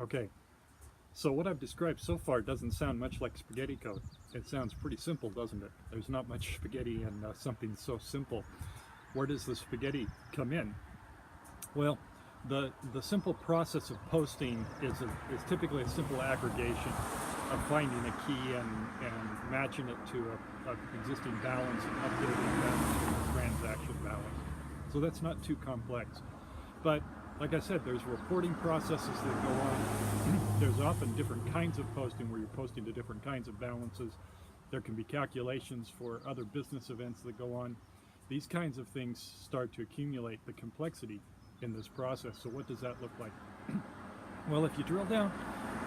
Okay, so what I've described so far doesn't sound much like spaghetti code. It sounds pretty simple, doesn't it? There's not much spaghetti in something so simple. Where does the spaghetti come in? Well, the simple process of posting is typically a simple aggregation of finding a key and matching it to a existing balance and updating that to the transaction balance. So that's not too complex. But like I said, there's reporting processes that go on. There's often different kinds of posting where you're posting to different kinds of balances. There can be calculations for other business events that go on. These kinds of things start to accumulate the complexity in this process. So what does that look like? Well, if you drill down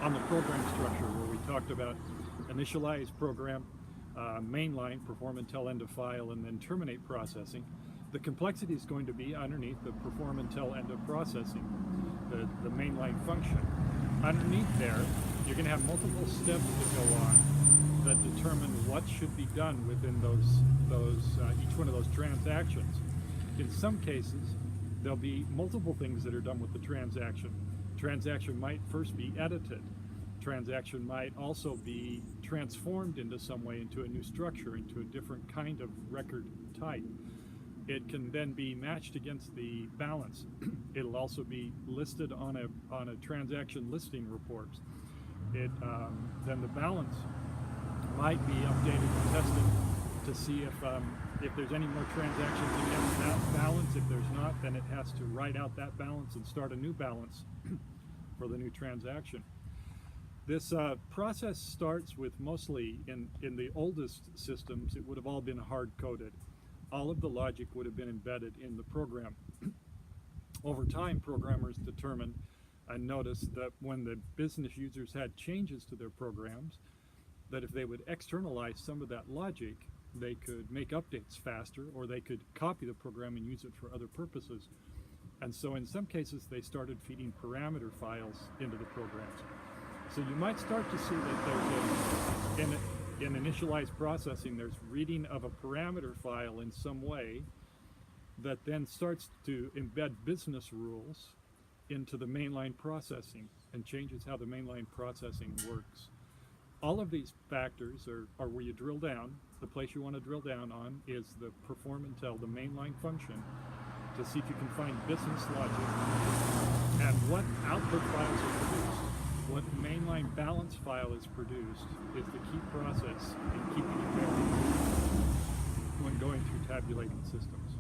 on the program structure where we talked about initialize program, mainline, perform until end of file, and then terminate processing, the complexity is going to be underneath the perform until end of processing, the mainline function. Underneath there, you're going to have multiple steps that go on that determine what should be done within each one of those transactions. In some cases, there'll be multiple things that are done with the transaction. Transaction might first be edited. Transaction might also be transformed into some way into a new structure, into a different kind of record type. It can then be matched against the balance. It'll also be listed on a transaction listing report. Then the balance might be updated and tested to see if there's any more transactions against that balance. If there's not, then it has to write out that balance and start a new balance for the new transaction. This process starts with mostly, in the oldest systems, it would have all been hard-coded. All of the logic would have been embedded in the program. Over time, programmers determined and noticed that when the business users had changes to their programs, that if they would externalize some of that logic, they could make updates faster, or they could copy the program and use it for other purposes. And so in some cases, they started feeding parameter files into the programs. So you might start to see that there's in initialized processing, there's reading of a parameter file in some way that then starts to embed business rules into the mainline processing and changes how the mainline processing works. All of these factors are where you drill down. The place you want to drill down on is the perform until, the mainline function, to see if you can find business logic and what output files are produced. What mainline balance file is produced is the key process in keeping it going when going through tabulating systems.